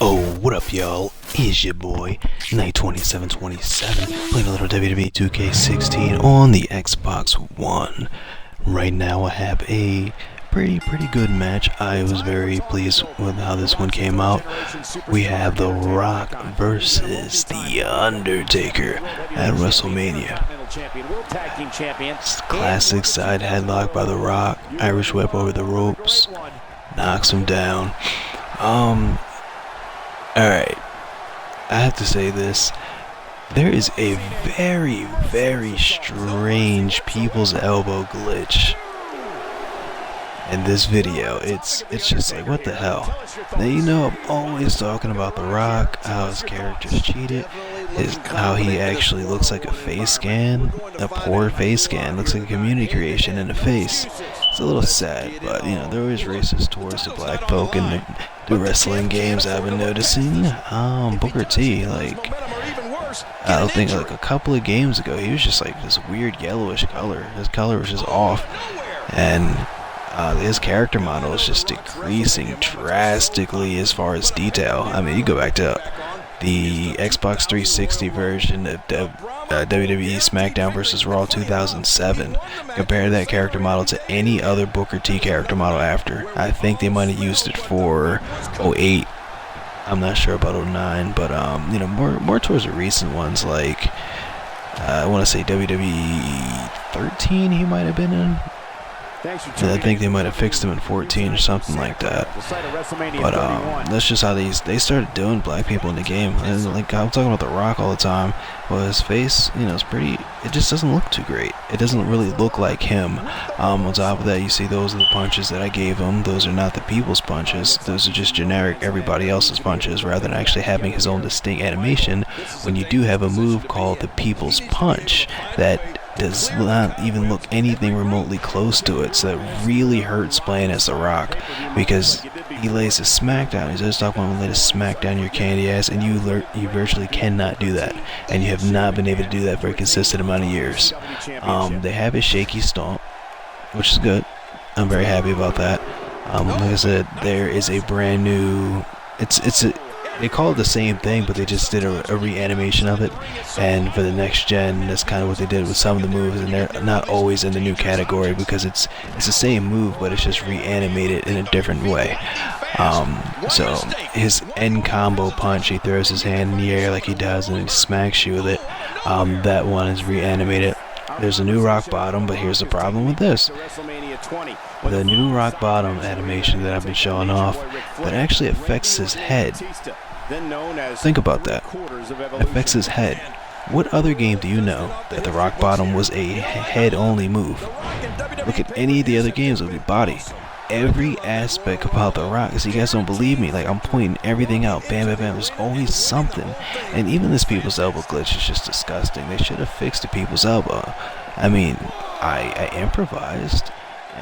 Oh, what up, y'all? It's your boy, Night2727, playing a little WWE2K16 on the Xbox One. Right now, I have a pretty good match. I was very pleased with how this one came out. We have The Rock versus The Undertaker at WrestleMania. Classic side headlock by The Rock, Irish whip over the ropes, knocks him down. Alright, I have to say this. There is a very strange people's elbow glitch in this video. It's just like, what the hell? Now, you know, I'm always talking about The Rock, how his character's cheated, how he actually looks like a face scan, a poor face scan, looks like a community creation in the face. It's a little sad, but you know, they're always racist towards the black folk in the wrestling games. I've been noticing. Booker T, like, I think like a couple of games ago, he was just like this weird yellowish color. His color was just off, and his character model is just decreasing drastically as far as detail. I mean, you go back to the Xbox 360 version of WWE SmackDown vs. Raw 2007. Compare that character model to any other Booker T character model after. I think they might have used it for 08. I'm not sure about 09, but you know, more towards the recent ones, like I want to say WWE 13 he might have been in. I think they might have fixed him in 14 or something like that. But that's just how they started doing black people in the game. And like, I'm talking about The Rock all the time. Well, his face, you know, it's pretty. It just doesn't look too great. It doesn't really look like him. On top of that, you see those are the punches that I gave him. Those are not the people's punches. Those are just generic everybody else's punches, rather than actually having his own distinct animation. When you do have a move called the People's Punch that does not even look anything remotely close to it, so that really hurts playing as The Rock, because he lays a smackdown. He says, "Stop when we lay a smackdown your candy ass," and you virtually cannot do that, and you have not been able to do that for a consistent amount of years. They have a shaky stomp, which is good. I'm very happy about that. Like I said, there is a brand new. They call it the same thing, but they just did a reanimation of it. And for the next gen, that's kind of what they did with some of the moves, and they're not always in the new category because it's the same move, but it's just reanimated in a different way. So his end combo punch, he throws his hand in the air like he does, and he smacks you with it. That one is reanimated. There's a new rock bottom, but here's the problem with this. The new rock bottom animation that I've been showing off, that actually affects his head. Think about that. It affects his head. What other game do you know that the rock bottom was a head-only move? Look at any of the other games, it would be body. Every aspect about The Rock, so you guys don't believe me, like I'm pointing everything out, bam, there's always something. And even this people's elbow glitch is just disgusting. They should have fixed the people's elbow. I mean, I improvised,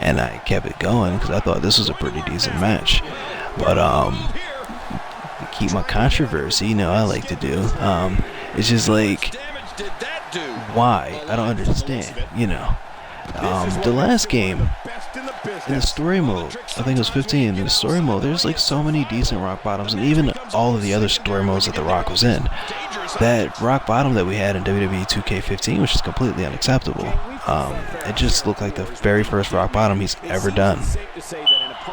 and I kept it going, because I thought this was a pretty decent match. But, to keep my controversy, you know, I like to do, it's just like, why? I don't understand, you know. The last game, in the story mode, I think it was 15, in the story mode, there's like so many decent rock bottoms, and even all of the other story modes that The Rock was in. That rock bottom that we had in WWE2K16, which is completely unacceptable. It just looked like the very first rock bottom he's ever done.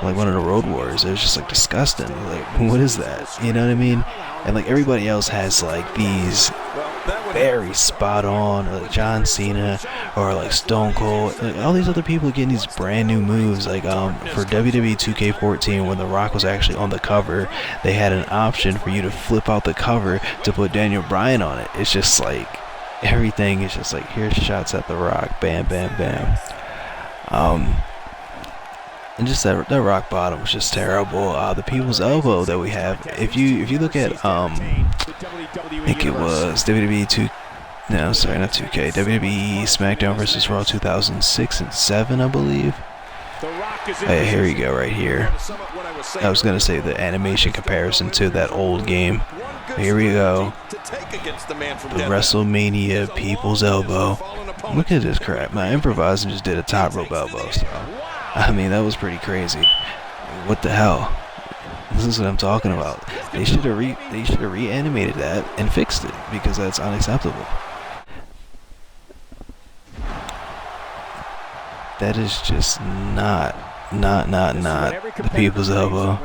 Like one of the Road Warriors. It was just like disgusting. Like, what is that? You know what I mean? And like everybody else has like these very spot on, or like John Cena, or like Stone Cold. Like, all these other people getting these brand new moves. Like for WWE 2K14, when The Rock was actually on the cover, they had an option for you to flip out the cover to put Daniel Bryan on it. It's just like everything is just like, here's shots at The Rock, bam. And just that rock bottom was just terrible. The people's elbow that we have, if you look at I think it was WWE 2, no, sorry, not 2K, WWE SmackDown vs. Raw 2006 and 7, I believe. Hey, here you go, right here. I was gonna say the animation comparison to that old game. Here we go. The WrestleMania people's elbow. Look at this crap. I improvised and just did a top rope elbow. So, I mean, that was pretty crazy. What the hell? This is what I'm talking about. They should have reanimated that and fixed it, because that's unacceptable. That is just not the people's elbow.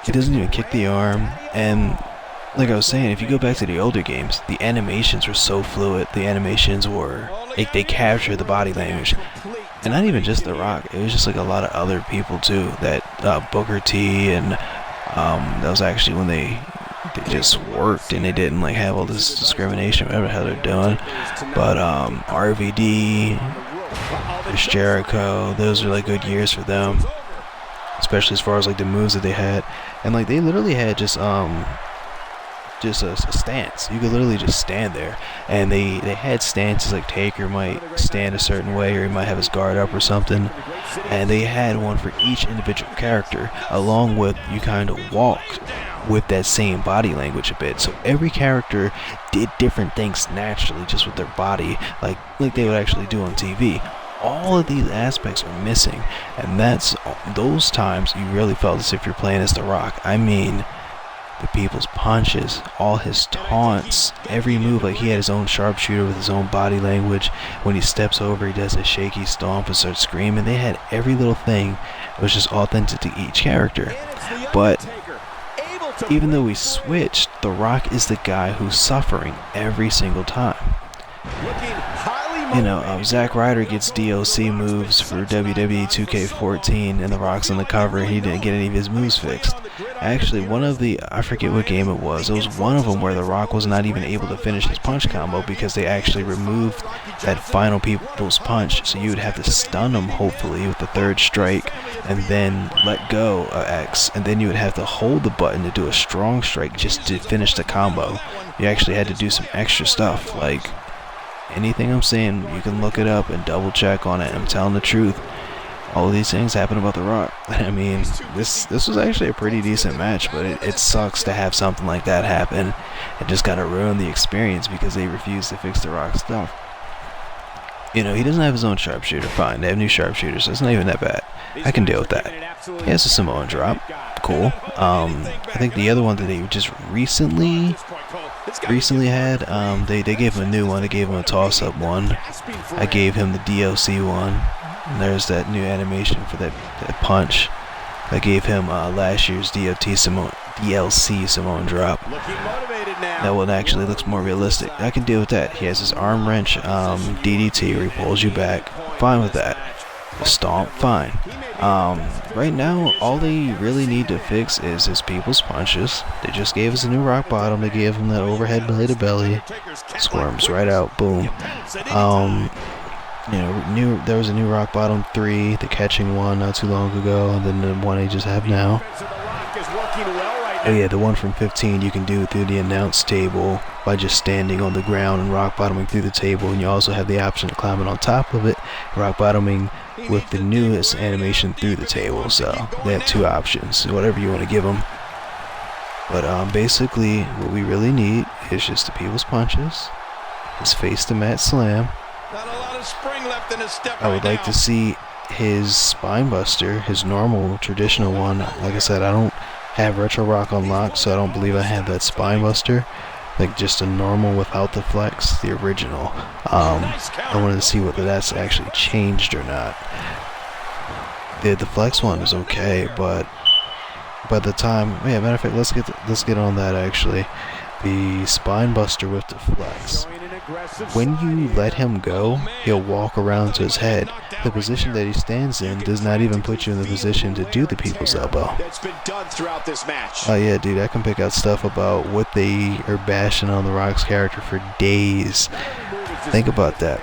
He doesn't even kick the arm, and like I was saying, if you go back to the older games, the animations were so fluid. The animations were, they captured the body language. And not even just The Rock, it was just like a lot of other people too. That Booker T, and that was actually when they just worked and they didn't like have all this discrimination, whatever the hell they're doing. But RVD, Chris Jericho, those are like good years for them, especially as far as like the moves that they had. And like they literally had just a stance. You could literally just stand there, and they had stances like Taker might stand a certain way, or he might have his guard up or something, and they had one for each individual character, along with you kind of walk with that same body language a bit. So every character did different things naturally just with their body, like they would actually do on TV. All of these aspects are missing, and that's those times you really felt as if you're playing as The Rock. I mean, the people's punches, all his taunts, every move. Like he had his own sharpshooter with his own body language. When he steps over, he does a shaky stomp and starts screaming. They had every little thing. It was just authentic to each character. But even though we switched, The Rock is the guy who's suffering every single time. You know, Zack Ryder gets DLC moves for WWE2K16, and The Rock's on the cover, and he didn't get any of his moves fixed. Actually, one of the, I forget what game it was one of them where The Rock was not even able to finish his punch combo because they actually removed that final people's punch, so you would have to stun him, hopefully, with the third strike, and then let go of X, and then you would have to hold the button to do a strong strike just to finish the combo. You actually had to do some extra stuff, like, anything I'm saying, you can look it up and double check on it. I'm telling the truth. All of these things happen about The Rock. I mean, this was actually a pretty decent match, but it sucks to have something like that happen. It just kind of ruined the experience because they refused to fix The Rock's stuff. You know, he doesn't have his own sharpshooter. Fine, they have new sharpshooters, so it's not even that bad. I can deal with that. He has a Samoan drop. Cool. I think the other one that they just recently had, they gave him a new one. They gave him a toss-up one. I gave him the DLC one. And there's that new animation for that punch. I gave him last year's DLC Samoan drop. That one actually looks more realistic. I can deal with that. He has his arm wrench DDT where he pulls you back. Fine with that. The stomp, fine. Right now, all they really need to fix is his people's punches. They just gave us a new rock bottom. They gave him that overhead bladed belly. Squirms right out. Boom. You know, there was a new rock bottom 3, the catching one not too long ago, and then the one they just have now. Oh yeah, the one from 15 you can do through the announce table by just standing on the ground and rock bottoming through the table, and you also have the option of climbing on top of it, rock bottoming with the newest animation through the table. So they have 2 options, whatever you want to give them. But basically what we really need is just the people's punches, his face to mat slam. I would like to see his spine buster, his normal traditional one. Like I said, I don't have Retro Rock unlocked, so I don't believe I have that spine buster. Like just a normal without the flex, the original. I wanted to see whether that's actually changed or not. The flex one is okay, but by the time, yeah, matter of fact, let's get on that actually. The spine buster with the flex. When you let him go, he'll walk around to his head. The position that he stands in does not even put you in the position to do the people's elbow. Oh yeah, dude, I can pick out stuff about what they are bashing on The Rock's character for days. Think about that.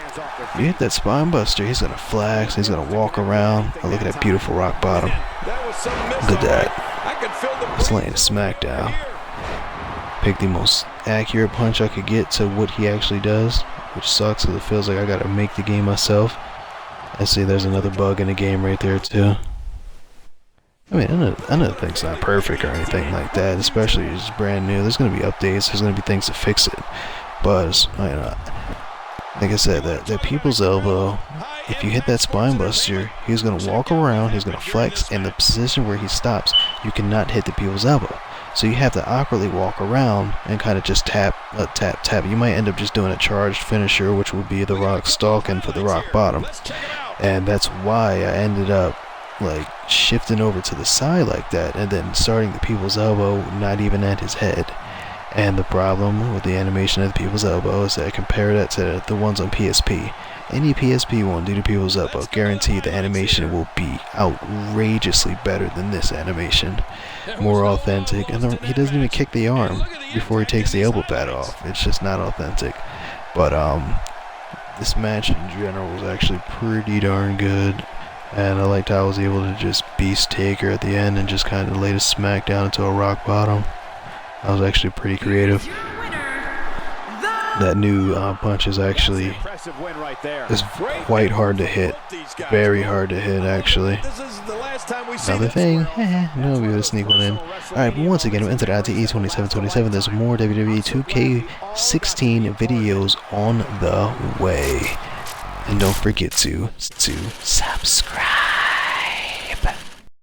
You hit that spine buster, he's gonna flex, he's gonna walk around. Oh, look at that beautiful rock bottom. Look at that. It's laying a smackdown. Pick the most accurate punch I could get to what he actually does, which sucks because it feels like I gotta make the game myself. I see there's another bug in the game right there too. I mean, I know the thing's not perfect or anything like that, especially if it's brand new. There's gonna be updates, there's gonna be things to fix it. But, you know, like I said, that people's elbow if you hit that spine buster, he's going to walk around, he's going to flex, and the position where he stops, you cannot hit the people's elbow. So you have to awkwardly walk around and kind of just tap, tap, tap. You might end up just doing a charged finisher, which would be the Rock stalking for the Rock bottom. And that's why I ended up like shifting over to the side like that, and then starting the people's elbow not even at his head. And the problem with the animation of the people's elbow is that I compare that to the ones on PSP. Any PSP one due to people's elbow, guaranteed the animation will be outrageously better than this animation. More authentic, and he doesn't even kick the arm before he takes the elbow pad off. It's just not authentic. But this match in general was actually pretty darn good, and I liked how I was able to just beast Taker at the end and just kind of lay the smack down into a Rock bottom. That was actually pretty creative. That new punch is actually quite hard to hit. Very hard to hit, actually. Another thing, no, we gotta sneak one in. Alright, but once again, we entered ITE 2727. There's more WWE 2K16 videos on the way. And don't forget to subscribe.